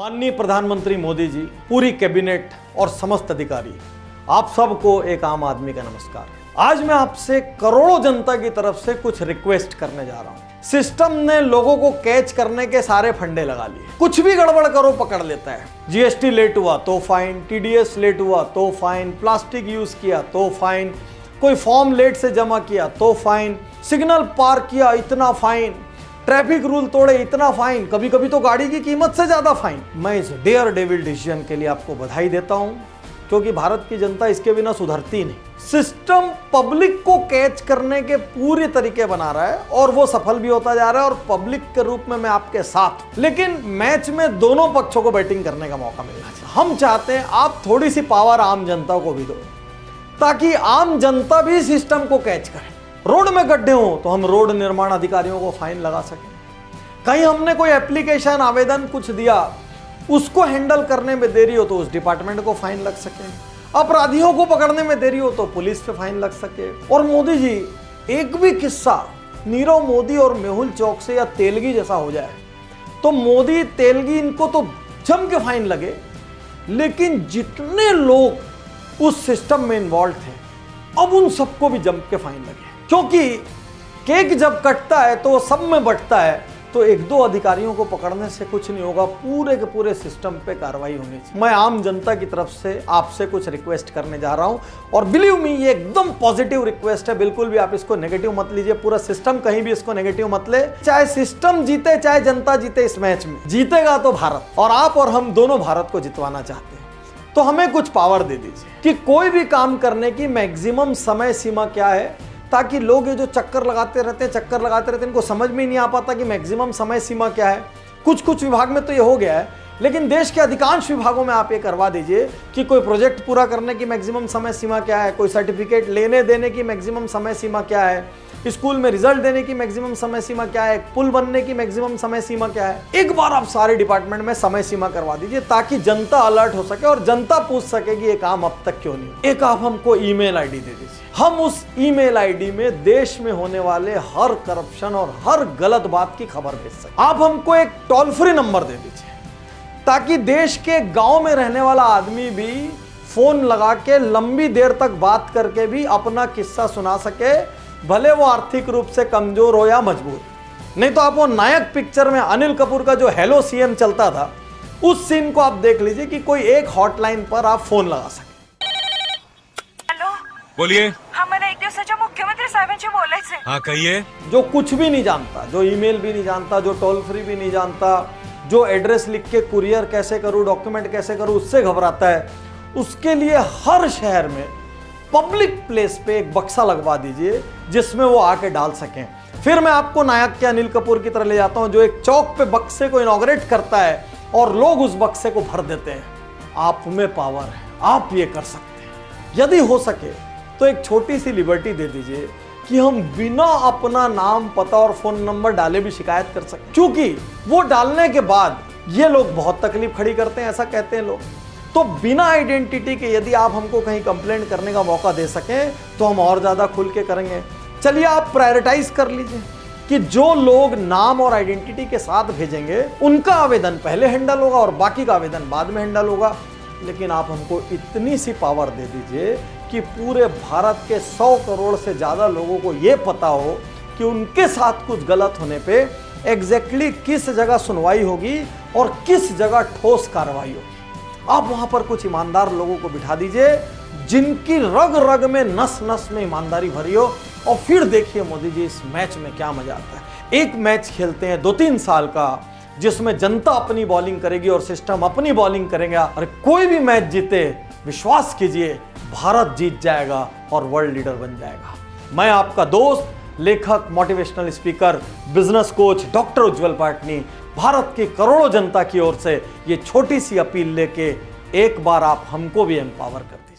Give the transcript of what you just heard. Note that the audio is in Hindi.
माननीय प्रधानमंत्री मोदी जी, पूरी कैबिनेट और समस्त अधिकारी, आप सबको एक आम आदमी का नमस्कार। आज मैं आपसे करोड़ों जनता की तरफ से कुछ रिक्वेस्ट करने जा रहा हूं। सिस्टम ने लोगों को कैच करने के सारे फंडे लगा लिए, कुछ भी गड़बड़ करो पकड़ लेता है। जीएसटी लेट हुआ तो फाइन, टीडीएस लेट हुआ तो फाइन, प्लास्टिक यूज किया तो फाइन, कोई फॉर्म लेट से जमा किया तो फाइन, सिग्नल पार किया इतना फाइन, ट्रैफिक रूल तोड़े इतना फाइन, कभी कभी तो गाड़ी की कीमत से ज्यादा फाइन। मैं इस डेयर डेविल डिसीजन के लिए आपको बधाई देता हूं, क्योंकि भारत की जनता इसके बिना सुधरती नहीं। सिस्टम पब्लिक को कैच करने के पूरे तरीके बना रहा है और वो सफल भी होता जा रहा है, और पब्लिक के रूप में मैं आपके साथ। लेकिन मैच में दोनों पक्षों को बैटिंग करने का मौका मिलना चाहिए। हम चाहते हैं आप थोड़ी सी पावर आम जनता को भी दो, ताकि आम जनता भी सिस्टम को कैच करे। रोड में गड्ढे हो तो हम रोड निर्माण अधिकारियों को फाइन लगा सकें। कहीं हमने कोई एप्लीकेशन आवेदन कुछ दिया, उसको हैंडल करने में देरी हो तो उस डिपार्टमेंट को फाइन लग सके। अपराधियों को पकड़ने में देरी हो तो पुलिस पे फाइन लग सके। और मोदी जी, एक भी किस्सा नीरव मोदी और मेहुल चौकसी या तेलगी जैसा हो जाए तो मोदी तेलगी इनको तो जम के फाइन लगे, लेकिन जितने लोग उस सिस्टम में इन्वॉल्व थे अब उन सबको भी जम के फाइन लगे। क्योंकि केक जब कटता है तो सब में बंटता है, तो एक दो अधिकारियों को पकड़ने से कुछ नहीं होगा, पूरे के पूरे सिस्टम पे कार्रवाई होनी चाहिए। मैं आम जनता की तरफ से आपसे कुछ रिक्वेस्ट करने जा रहा हूं, और बिलीव मी ये एकदम पॉजिटिव रिक्वेस्ट है, बिल्कुल भी आप इसको नेगेटिव मत लीजिए। पूरा सिस्टम कहीं भी इसको नेगेटिव मत ले। चाहे सिस्टम जीते चाहे जनता जीते, इस मैच में जीतेगा तो भारत, और आप और हम दोनों भारत को जितवाना चाहते हैं। तो हमें कुछ पावर दे दीजिए कि कोई भी काम करने की मैक्सिमम समय सीमा क्या है, ताकि लोग ये जो चक्कर लगाते रहते हैं इनको समझ में ही नहीं आ पाता कि मैक्सिमम समय सीमा क्या है। कुछ कुछ विभाग में तो ये हो गया है, लेकिन देश के अधिकांश विभागों में आप ये करवा दीजिए कि कोई प्रोजेक्ट पूरा करने की मैक्सिमम समय सीमा क्या है, कोई सर्टिफिकेट लेने देने की मैक्सिमम समय सीमा क्या है, स्कूल में रिजल्ट देने की मैक्सिमम समय सीमा क्या है, पुल बनने की मैक्सिमम समय सीमा क्या है। एक बार आप सारे डिपार्टमेंट में समय सीमा करवा दीजिए, ताकि जनता अलर्ट हो सके और जनता पूछ सके कि ये काम अब तक क्यों नहीं। एक आप हमको ईमेल आईडी दे दीजिए, हम उस ईमेल आईडी में देश में होने वाले हर करप्शन और हर गलत बात की खबर भेज सके। आप हमको एक टोल फ्री नंबर दे दीजिए, ताकि देश के गांव में रहने वाला आदमी भी फोन लगा के लंबी देर तक बात करके भी अपना किस्सा सुना सके, भले वो आर्थिक रूप से कमजोर हो या मजबूर। नहीं तो आप वो नायक पिक्चर में अनिल कपूर का जो हेलो सीएम चलता था, उस सीन को आप देख लीजिए कि कोई एक हॉटलाइन पर आप फोन लगा सके। हॅलो, बोलिए। आम्हाला एक दिवसाच्या मुख्यमंत्री साहेबांशी बोलायचंय। हाँ कहिए। जो कुछ भी नहीं जानता, जो ईमेल भी नहीं जानता, जो टोल फ्री भी नहीं जानता, जो एड्रेस लिख के कुरियर कैसे करूं, डॉक्यूमेंट कैसे करूं, उससे घबराता है, उसके लिए हर शहर में पब्लिक प्लेस पे एक बक्सा लगवा दीजिए जिसमें वो आके डाल सकें। फिर मैं आपको नायक के अनिल कपूर की तरह ले जाता हूं, जो एक चौक पे बक्से को इनॉग्रेट करता है और लोग उस बक्से को भर देते हैं। आप में पावर है, आप ये कर सकते हैं। यदि हो सके तो एक छोटी सी लिबर्टी दे दीजिए कि हम बिना अपना नाम, पता और फोन नंबर डाले भी शिकायत कर सकते, क्योंकि वो डालने के बाद ये लोग बहुत तकलीफ खड़ी करते हैं, ऐसा कहते हैं लोग। तो बिना आइडेंटिटी के यदि आप हमको कहीं कंप्लेंट करने का मौका दे सकें तो हम और ज्यादा खुल के करेंगे। चलिए आप प्रायोरिटाइज कर लीजिए कि जो लोग नाम और आइडेंटिटी के साथ भेजेंगे उनका आवेदन पहले हैंडल होगा और बाकी का आवेदन बाद में हैंडल होगा। लेकिन आप हमको इतनी सी पावर दे दीजिए कि पूरे भारत के 100 करोड़ से ज्यादा लोगों को यह पता हो कि उनके साथ कुछ गलत होने पे एग्जैक्टली किस जगह सुनवाई होगी और किस जगह ठोस कार्रवाई होगी। आप वहां पर कुछ ईमानदार लोगों को बिठा दीजिए, जिनकी रग रग में नस नस में ईमानदारी भरी हो, और फिर देखिए मोदी जी इस मैच में क्या मजा आता है। एक मैच खेलते हैं 2-3 साल का, जिसमें जनता अपनी बॉलिंग करेगी और सिस्टम अपनी बॉलिंग करेगा, और कोई भी मैच जीते, विश्वास कीजिए भारत जीत जाएगा और वर्ल्ड लीडर बन जाएगा। मैं आपका दोस्त, लेखक, motivational speaker, business coach doctor Ujjwal Patni, Bharat की करोड़ों जनता की ओर से ये छोटी सी अपील लेके एक बार आप हमको भी एम्पावर कर दीजिए।